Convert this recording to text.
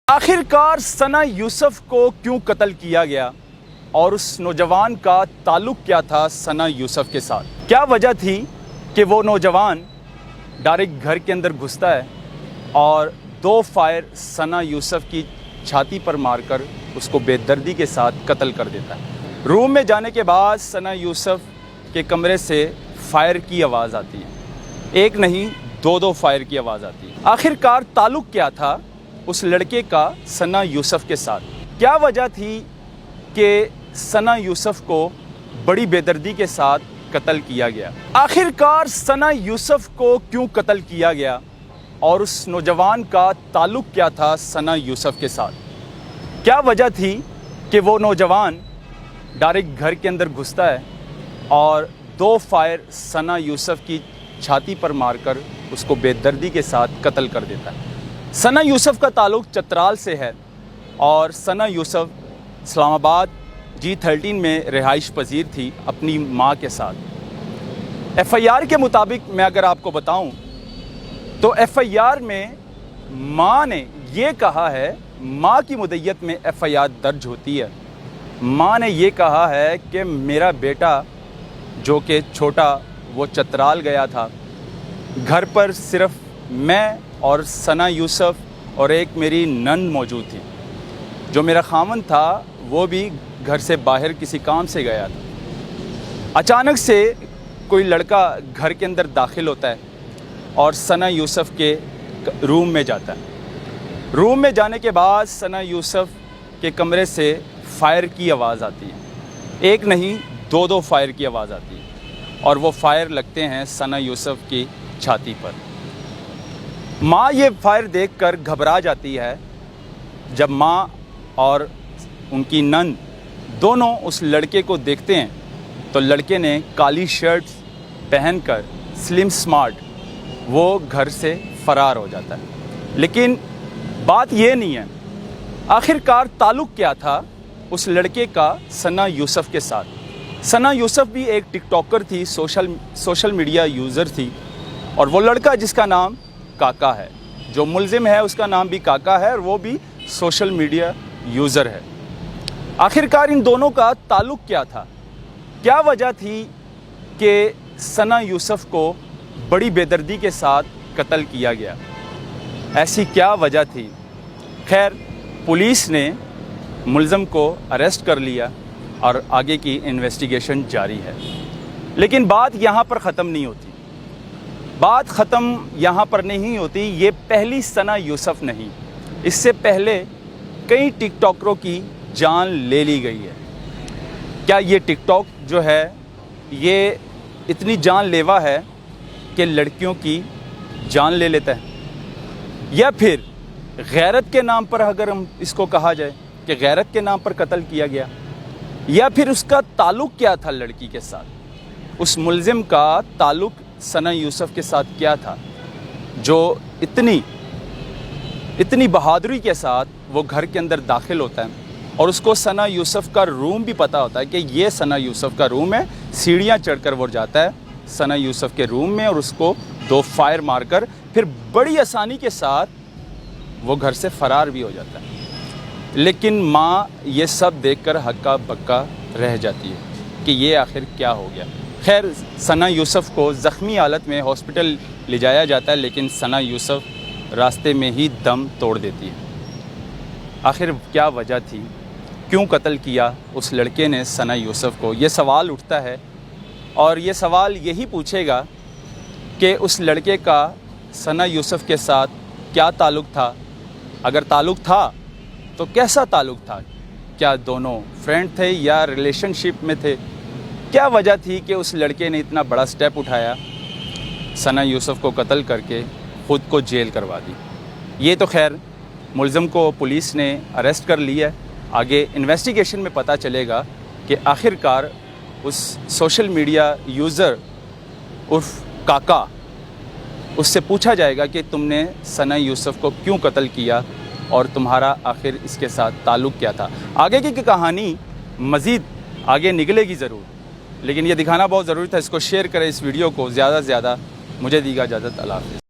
आखिरकार सना यूसुफ को क्यों कत्ल किया गया और उस नौजवान का ताल्लुक क्या था सना यूसुफ के साथ? क्या वजह थी कि वो नौजवान डायरेक्ट घर के अंदर घुसता है और 2 फायर सना यूसुफ की छाती पर मारकर उसको बेदर्दी के साथ कत्ल कर देता है। रूम में जाने के बाद सना यूसुफ के कमरे से फायर की आवाज़ आती है। एक नहीं 2 फायर की आवाज़ आती है। आखिरकार ताल्लुक क्या था उस लड़के का सना यूसुफ के साथ? क्या वजह थी कि सना यूसुफ को बड़ी बेदर्दी के साथ कत्ल किया गया? आखिरकार सना यूसुफ को क्यों कत्ल किया गया और उस नौजवान का ताल्लुक क्या था सना यूसुफ के साथ? क्या वजह थी कि वो नौजवान डायरेक्ट घर के अंदर घुसता है और 2 फायर सना यूसुफ की छाती पर मारकर उसको बेदर्दी के साथ कत्ल कर देता है? सना यूसुफ का ताल्लुक चतराल से है और सना यूसुफ इस्लामाबाद G13 में रिहाइश पजीर थी अपनी माँ के साथ। FIR के मुताबिक मैं अगर आपको बताऊं तो FIR में माँ ने ये कहा है, माँ की मुद्दत में FIR दर्ज होती है। माँ ने ये कहा है कि मेरा बेटा जो कि छोटा वो चतराल गया था, घर पर सिर्फ मैं और सना यूसुफ और एक मेरी नंद मौजूद थी। जो मेरा खामन था वो भी घर से बाहर किसी काम से गया था। अचानक से कोई लड़का घर के अंदर दाखिल होता है और सना यूसुफ के रूम में जाता है। रूम में जाने के बाद सना यूसुफ के कमरे से फायर की आवाज़ आती है। एक नहीं 2 फायर की आवाज़ आती है और वो फायर लगते हैं सना यूसुफ की छाती पर। माँ ये फायर देखकर घबरा जाती है। जब माँ और उनकी नंद दोनों उस लड़के को देखते हैं तो लड़के ने काली शर्ट पहनकर स्लिम स्मार्ट वो घर से फ़रार हो जाता है। लेकिन बात ये नहीं है, आखिरकार ताल्लुक़ क्या था उस लड़के का सना यूसुफ के साथ? सना यूसुफ भी एक टिकटॉकर थी, सोशल मीडिया यूज़र थी और वो लड़का जिसका नाम काका है, जो मुलजिम है उसका नाम भी काका है और वो भी सोशल मीडिया यूज़र है। आखिरकार इन दोनों का ताल्लुक़ क्या था? क्या वजह थी कि सना यूसुफ को बड़ी बेदर्दी के साथ कत्ल किया गया? ऐसी क्या वजह थी? खैर, पुलिस ने मुलज़म को अरेस्ट कर लिया और आगे की इन्वेस्टिगेशन जारी है। लेकिन बात यहाँ पर ख़त्म नहीं होती। बात ख़त्म यहाँ पर नहीं होती। ये पहली सना यूसुफ नहीं, इससे पहले कई टिकटॉकरों की जान ले ली गई है। क्या ये टिकटॉक जो है ये इतनी जानलेवा है कि लड़कियों की जान ले लेता है? या फिर गैरत के नाम पर, अगर हम इसको कहा जाए कि गैरत के नाम पर कत्ल किया गया, या फिर उसका ताल्लुक़ क्या था लड़की के साथ? उस मुलजिम का ताल्लुक़ सना यूसुफ के साथ क्या था जो इतनी बहादुरी के साथ वो घर के अंदर दाखिल होता है और उसको सना यूसुफ का रूम भी पता होता है कि ये सना यूसुफ का रूम है। सीढ़ियाँ चढ़कर वो जाता है सना यूसुफ के रूम में और उसको 2 फायर मारकर फिर बड़ी आसानी के साथ वो घर से फ़रार भी हो जाता है। लेकिन माँ ये सब देखकर हक्का बक्का रह जाती है कि ये आखिर क्या हो गया। खैर, सना यूसुफ को ज़ख्मी हालत में हॉस्पिटल ले जाया जाता है, लेकिन सना यूसुफ रास्ते में ही दम तोड़ देती है। आखिर क्या वजह थी? क्यों कत्ल किया उस लड़के ने सना यूसुफ को? ये सवाल उठता है और ये सवाल यही पूछेगा कि उस लड़के का सना यूसुफ के साथ क्या ताल्लुक़ था? अगर ताल्लुक़ था तो कैसा ताल्लुक़ था? क्या दोनों फ्रेंड थे या रिलेशनशिप में थे? क्या वजह थी कि उस लड़के ने इतना बड़ा स्टेप उठाया, सना यूसुफ को कत्ल करके ख़ुद को जेल करवा दी? ये तो खैर मुलज़म को पुलिस ने अरेस्ट कर लिया है। आगे इन्वेस्टिगेशन में पता चलेगा कि आखिरकार उस सोशल मीडिया यूज़र उर्फ काका, उससे पूछा जाएगा कि तुमने सना यूसुफ को क्यों कत्ल किया और तुम्हारा आखिर इसके साथ ताल्लुक़ क्या था? आगे की कहानी मज़ीद आगे निकलेगी ज़रूर, लेकिन ये दिखाना बहुत ज़रूरी था। इसको शेयर करें, इस वीडियो को ज़्यादा से ज़्यादा। मुझे दीजिए इजाज़त। अल्लाह हाफ़िज़।